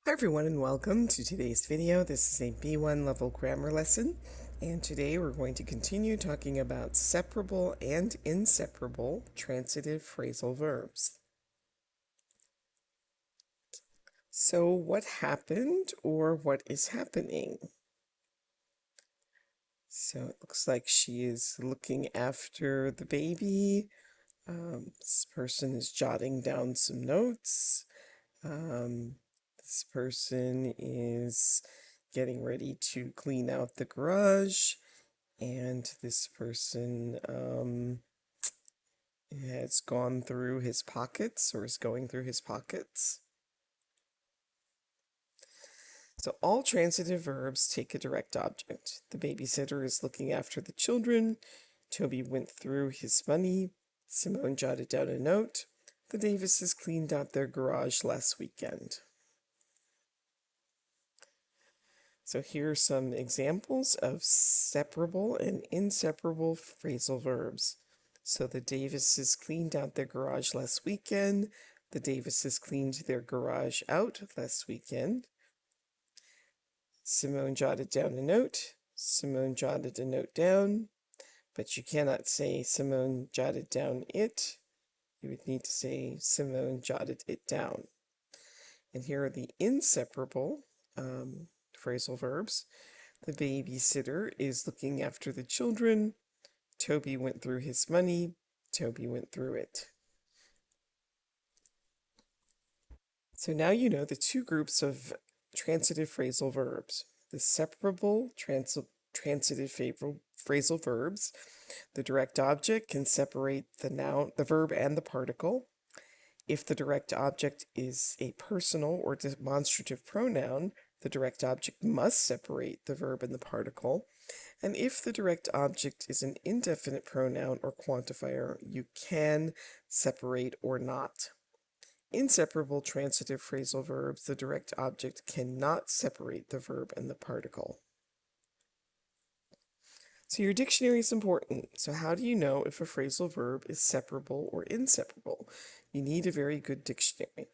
Hi everyone and welcome to today's video. This is a B1 level grammar lesson, and today we're going to continue talking about separable and inseparable transitive phrasal verbs. So what happened or what is happening? So it looks like she is looking after the baby. This person is jotting down some notes. This person is getting ready to clean out the garage, and this person has gone through his pockets or is going through his pockets. So all transitive verbs take a direct object. The babysitter is looking after the children. Toby went through his money. Simone jotted down a note. The Davises cleaned out their garage last weekend. So here are some examples of separable and inseparable phrasal verbs. So the Davises cleaned out their garage last weekend. The Davises cleaned their garage out last weekend. Simone jotted down a note. Simone jotted a note down. But you cannot say Simone jotted down it. You would need to say Simone jotted it down. And here are the inseparable phrasal verbs. The babysitter is looking after the children. Toby went through his money. Toby went through it. So now you know the two groups of transitive phrasal verbs. The separable transitive phrasal verbs. The direct object can separate the noun, the verb, and the particle. If the direct object is a personal or demonstrative pronoun, the direct object must separate the verb and the particle. And if the direct object is an indefinite pronoun or quantifier, you can separate or not. Inseparable transitive phrasal verbs, the direct object cannot separate the verb and the particle. So your dictionary is important. So how do you know if a phrasal verb is separable or inseparable? You need a very good dictionary.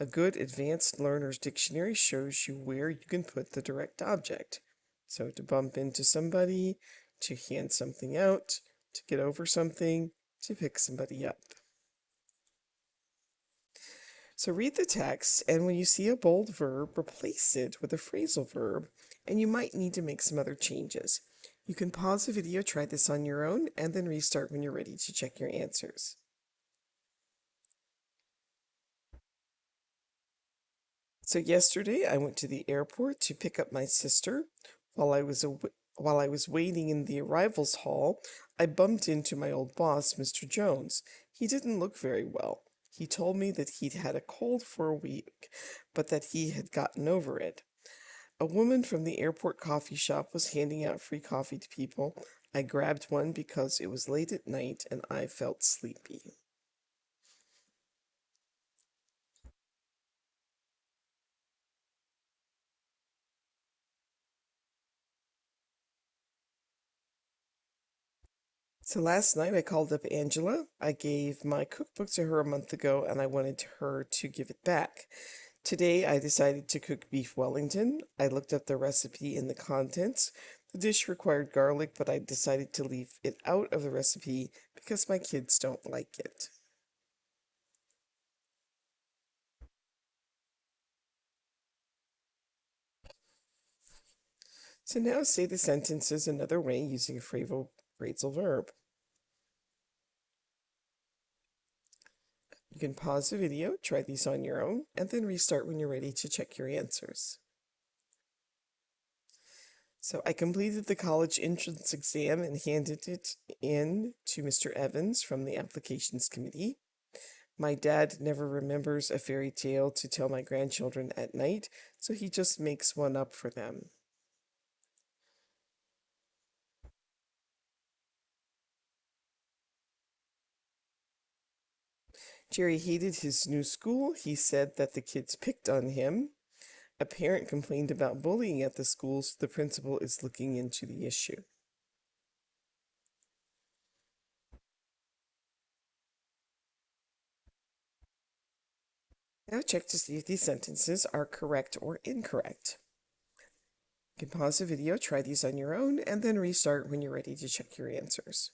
A good advanced learner's dictionary shows you where you can put the direct object. So to bump into somebody, to hand something out, to get over something, to pick somebody up. So read the text, and when you see a bold verb, replace it with a phrasal verb, and you might need to make some other changes. You can pause the video, try this on your own, and then restart when you're ready to check your answers. So yesterday I went to the airport to pick up my sister. While I was waiting in the arrivals hall, I bumped into my old boss, Mr. Jones. He didn't look very well. He told me that he'd had a cold for a week, but that he had gotten over it. A woman from the airport coffee shop was handing out free coffee to people. I grabbed one because it was late at night and I felt sleepy. So last night I called up Angela. I gave my cookbook to her a month ago and I wanted her to give it back. Today I decided to cook beef Wellington. I looked up the recipe and the contents. The dish required garlic, but I decided to leave it out of the recipe because my kids don't like it. So now say the sentences another way using a phrasal verb. You can pause the video, try these on your own, and then restart when you're ready to check your answers. So I completed the college entrance exam and handed it in to Mr. Evans from the applications committee. My dad never remembers a fairy tale to tell my grandchildren at night, so he just makes one up for them. Jerry hated his new school. He said that the kids picked on him. A parent complained about bullying at the school, so the principal is looking into the issue. Now check to see if these sentences are correct or incorrect. You can pause the video, try these on your own, and then restart when you're ready to check your answers.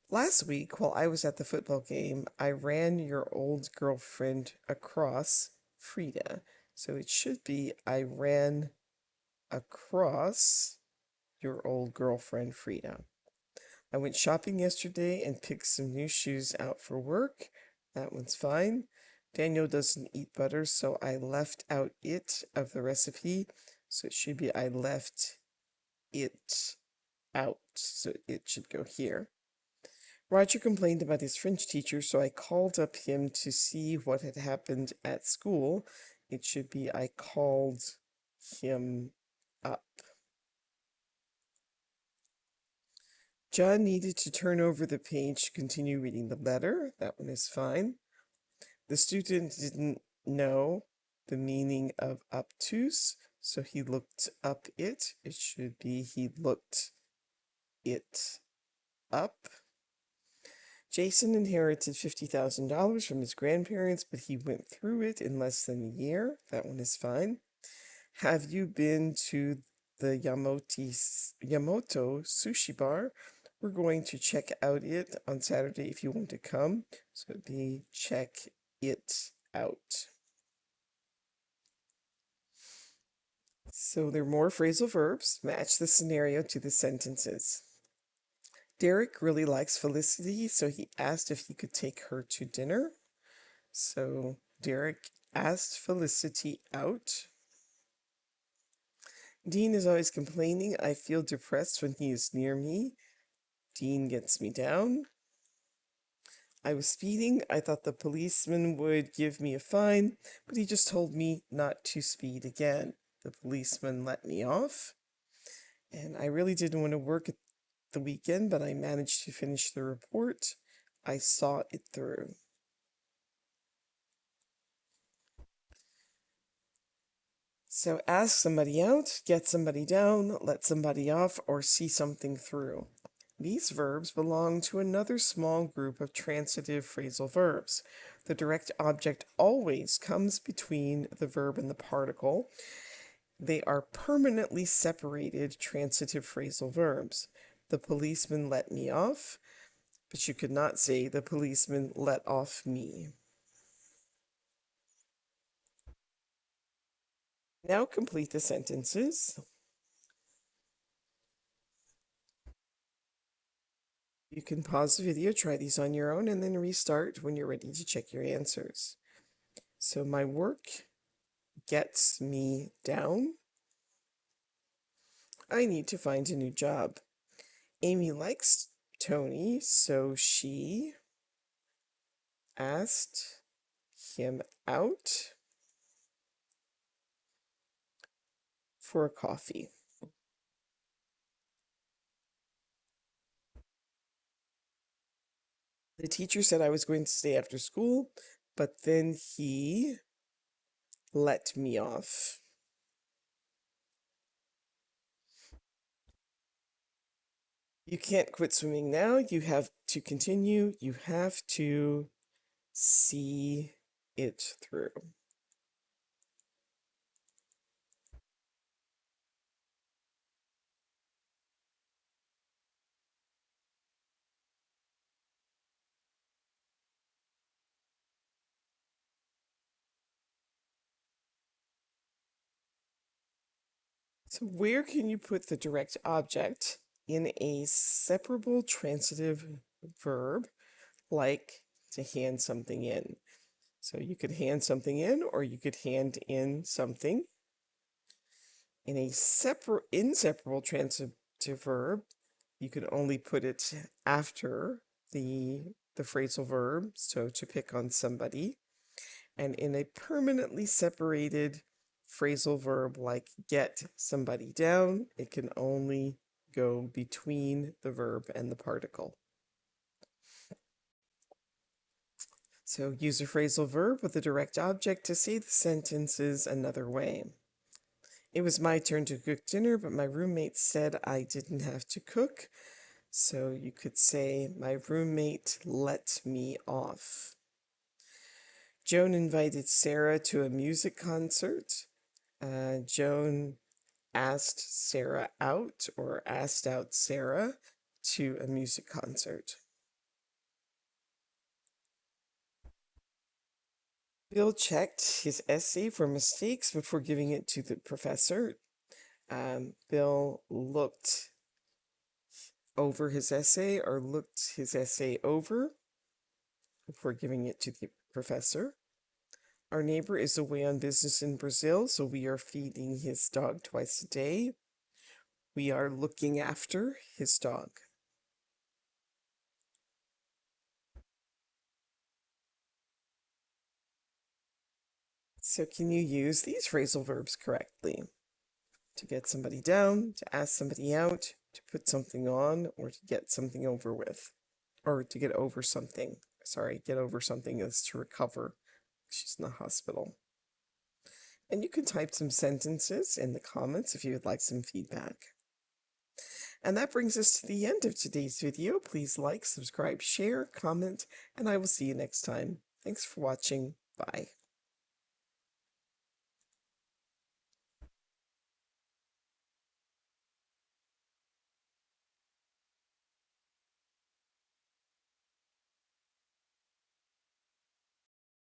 Last week, while I was at the football game, I ran your old girlfriend across Frida. So it should be I ran across your old girlfriend Frida. I went shopping yesterday and picked some new shoes out for work. That one's fine. Daniel doesn't eat butter, so I left out it of the recipe. So it should be I left it out. So it should go here. Roger complained about his French teacher, so I called up him to see what had happened at school. It should be I called him up. John needed to turn over the page to continue reading the letter. That one is fine. The student didn't know the meaning of obtuse, so he looked up it. It should be he looked it up. Jason inherited $50,000 from his grandparents, but he went through it in less than a year. That one is fine. Have you been to the Yamoto sushi bar? We're going to check out it on Saturday if you want to come. So it'd be check it out. So there are more phrasal verbs. Match the scenario to the sentences. Derek really likes Felicity, so he asked if he could take her to dinner. So Derek asked Felicity out. Dean is always complaining. I feel depressed when he is near me. Dean gets me down. I was speeding. I thought the policeman would give me a fine, but he just told me not to speed again. The policeman let me off. And I really didn't want to work at the weekend, but I managed to finish the report. I saw it through. So ask somebody out, get somebody down, let somebody off, or see something through. These verbs belong to another small group of transitive phrasal verbs. The direct object always comes between the verb and the particle. They are permanently separated transitive phrasal verbs. The policeman let me off, but you could not say the policeman let off me. Now complete the sentences. You can pause the video, try these on your own, and then restart when you're ready to check your answers. So my work gets me down. I need to find a new job. Amy likes Tony, so she asked him out for a coffee. The teacher said I was going to stay after school, but then he let me off. You can't quit swimming now. You have to continue. You have to see it through. So where can you put the direct object in a separable transitive verb like to hand something in? So you could hand something in, or you could hand in something. In a inseparable transitive verb, you could only put it after the phrasal verb, so to pick on somebody. And in a permanently separated phrasal verb like get somebody down, it can only go between the verb and the particle. So use a phrasal verb with a direct object to say the sentences another way. It was my turn to cook dinner, but my roommate said I didn't have to cook. So you could say, my roommate let me off. Joan invited Sarah to a music concert. Joan asked Sarah out or asked out Sarah to a music concert. Bill checked his essay for mistakes before giving it to the professor. Bill looked over his essay or looked his essay over before giving it to the professor. Our neighbor is away on business in Brazil, so we are feeding his dog twice a day. We are looking after his dog. So can you use these phrasal verbs correctly? To get somebody down, to ask somebody out, to put something on, or to get something over with. Or to get over something. Sorry, get over something is to recover. She's in the hospital. And you can type some sentences in the comments if you would like some feedback. And that brings us to the end of today's video. Please like, subscribe, share, comment, and I will see you next time. Thanks for watching. Bye.